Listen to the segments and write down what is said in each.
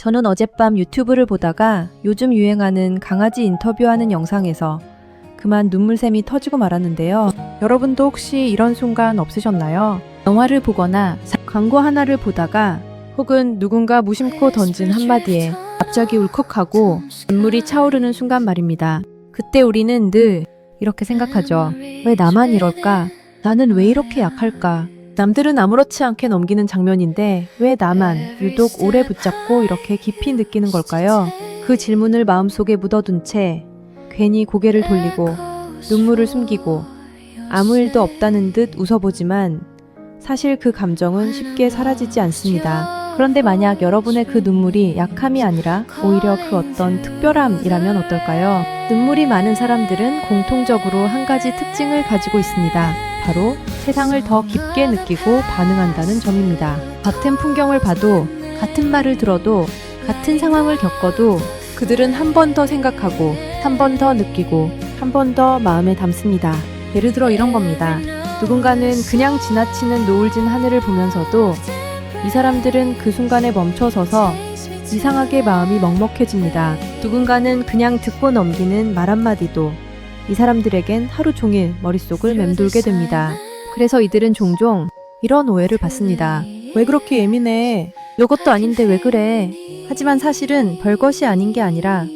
저는 어젯밤 유튜브를 보다가 요즘 유행하는 강아지 인터뷰하는 영상에서 그만 눈물샘이 터지고 말았는데요. 여러분도 혹시 이런 순간 없으셨나요? 영화를 보거나 광고 하나를 보다가 혹은 누군가 무심코 던진 한마디에 갑자기 울컥하고 눈물이 차오르는 순간 말입니다. 그때 우리는 늘 이렇게 생각하죠. 왜 나만 이럴까? 나는 왜 이렇게 약할까? 남들은 아무렇지 않게 넘기는 장면인데 왜 나만 유독 오래 붙잡고 이렇게 깊이 느끼는 걸까요? 그 질문을 마음속에 묻어둔 채 괜히 고개를 돌리고 눈물을 숨기고 아무 일도 없다는 듯 웃어보지만 사실 그 감정은 쉽게 사라지지 않습니다. 그런데 만약 여러분의 그 눈물이 약함이 아니라 오히려 그 어떤 특별함이라면 어떨까요? 눈물이 많은 사람들은 공통적으로 한 가지 특징을 가지고 있습니다. 바로 세상을 더 깊게 느끼고 반응한다는 점입니다. 같은 풍경을 봐도, 같은 말을 들어도, 같은 상황을 겪어도 그들은 한 번 더 생각하고, 한 번 더 느끼고, 한 번 더 마음에 담습니다. 예를 들어 이런 겁니다. 누군가는 그냥 지나치는 노을진 하늘을 보면서도 이 사람들은 그 순간에 멈춰서서 이상하게 마음이 먹먹해집니다. 누군가는 그냥 듣고 넘기는 말 한마디도 이 사람들에겐 하루 종일 머릿속을 맴돌게 됩니다. 그래서 이들은 종종 이런 오해를 받습니다. 왜 그렇게 예민해? 요것도 아닌데 왜 그래? 하지만 사실은 별것이 아닌 게 아니라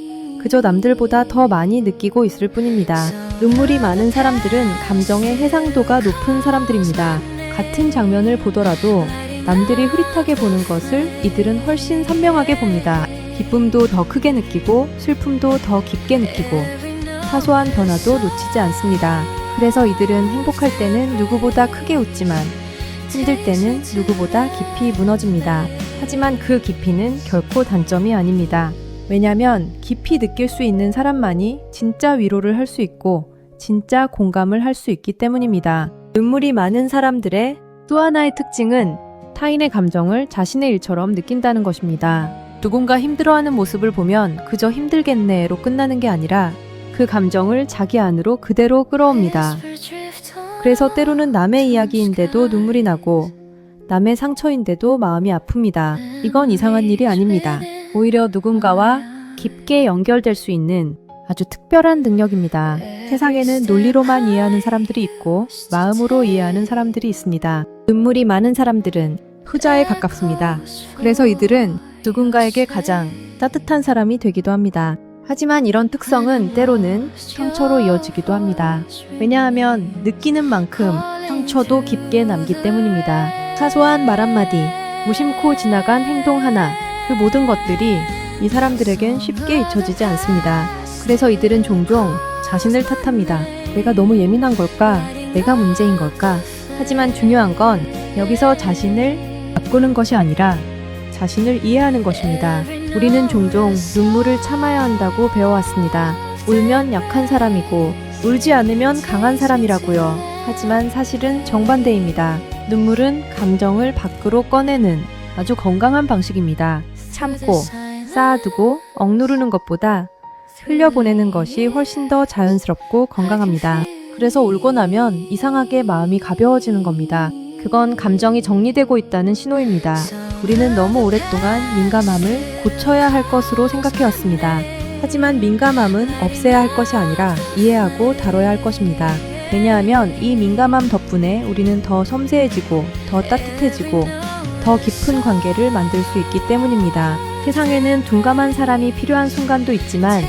그저 남들보다 더 많이 느끼고 있을 뿐입니다. 눈물이 많은 사람들은 감정의 해상도가 높은 사람들입니다. 같은 장면을 보더라도 남들이 흐릿하게 보는 것을 이들은 훨씬 선명하게 봅니다. 기쁨도 더 크게 느끼고 슬픔도 더 깊게 느끼고 사소한 변화도 놓치지 않습니다. 그래서 이들은 행복할 때는 누구보다 크게 웃지만 힘들 때는 누구보다 깊이 무너집니다. 하지만 그 깊이는 결코 단점이 아닙니다. 왜냐면 깊이 느낄 수 있는 사람만이 진짜 위로를 할 수 있고 진짜 공감을 할 수 있기 때문입니다. 눈물이 많은 사람들의 또 하나의 특징은 타인의 감정을 자신의 일처럼 느낀다는 것입니다. 누군가 힘들어하는 모습을 보면 그저 힘들겠네로 끝나는 게 아니라 그 감정을 자기 안으로 그대로 끌어옵니다. 그래서 때로는 남의 이야기인데도 눈물이 나고 남의 상처인데도 마음이 아픕니다. 이건 이상한 일이 아닙니다. 오히려 누군가와 깊게 연결될 수 있는 아주 특별한 능력입니다. 세상에는 논리로만 이해하는 사람들이 있고 마음으로 이해하는 사람들이 있습니다. 눈물이 많은 사람들은 후자에 가깝습니다. 그래서 이들은 누군가에게 가장 따뜻한 사람이 되기도 합니다. 하지만 이런 특성은 때로는 상처로 이어지기도 합니다. 왜냐하면 느끼는 만큼 상처도 깊게 남기 때문입니다. 사소한 말 한마디, 무심코 지나간 행동 하나, 그 모든 것들이 이 사람들에겐 쉽게 잊혀지지 않습니다. 그래서 이들은 종종 자신을 탓합니다. 내가 너무 예민한 걸까? 내가 문제인 걸까? 하지만 중요한 건 여기서 자신을 바꾸는 것이 아니라 자신을 이해하는 것입니다. 우리는 종종 눈물을 참아야 한다고 배워왔습니다. 울면 약한 사람이고 울지 않으면 강한 사람이라고요. 하지만 사실은 정반대입니다. 눈물은 감정을 밖으로 꺼내는 아주 건강한 방식입니다. 참고, 쌓아두고 억누르는 것보다 흘려보내는 것이 훨씬 더 자연스럽고 건강합니다. 그래서 울고 나면 이상하게 마음이 가벼워지는 겁니다. 그건 감정이 정리되고 있다는 신호입니다. 우리는 너무 오랫동안 민감함을 고쳐야 할 것으로 생각해왔습니다. 하지만 민감함은 없애야 할 것이 아니라 이해하고 다뤄야 할 것입니다. 왜냐하면 이 민감함 덕분에 우리는 더 섬세해지고 더 따뜻해지고 더 깊은 관계를 만들 수 있기 때문입니다. 세상에는 둔감한 사람이 필요한 순간도 있지만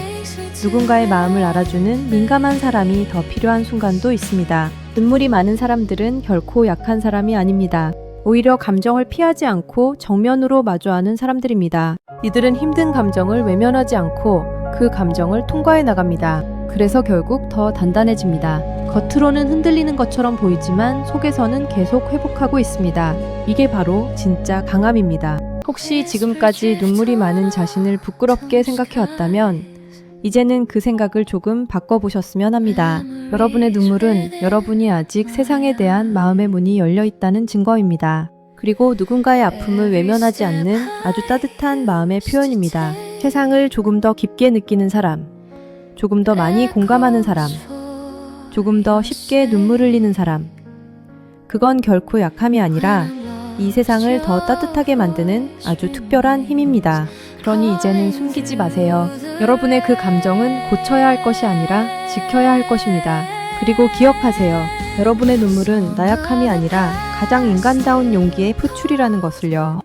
누군가의 마음을 알아주는 민감한 사람이 더 필요한 순간도 있습니다. 눈물이 많은 사람들은 결코 약한 사람이 아닙니다. 오히려 감정을 피하지 않고 정면으로 마주하는 사람들입니다. 이들은 힘든 감정을 외면하지 않고 그 감정을 통과해 나갑니다. 그래서 결국 더 단단해집니다. 겉으로는 흔들리는 것처럼 보이지만 속에서는 계속 회복하고 있습니다. 이게 바로 진짜 강함입니다. 혹시 지금까지 눈물이 많은 자신을 부끄럽게 생각해왔다면 이제는 그 생각을 조금 바꿔보셨으면 합니다. 여러분의 눈물은 여러분이 아직 세상에 대한 마음의 문이 열려 있다는 증거입니다. 그리고 누군가의 아픔을 외면하지 않는 아주 따뜻한 마음의 표현입니다. 세상을 조금 더 깊게 느끼는 사람, 조금 더 많이 공감하는 사람, 조금 더 쉽게 눈물 흘리는 사람. 그건 결코 약함이 아니라 이 세상을 더 따뜻하게 만드는 아주 특별한 힘입니다. 그러니 이제는 숨기지 마세요. 여러분의 그 감정은 고쳐야 할 것이 아니라 지켜야 할 것입니다. 그리고 기억하세요. 여러분의 눈물은 나약함이 아니라 가장 인간다운 용기의 표출이라는 것을요.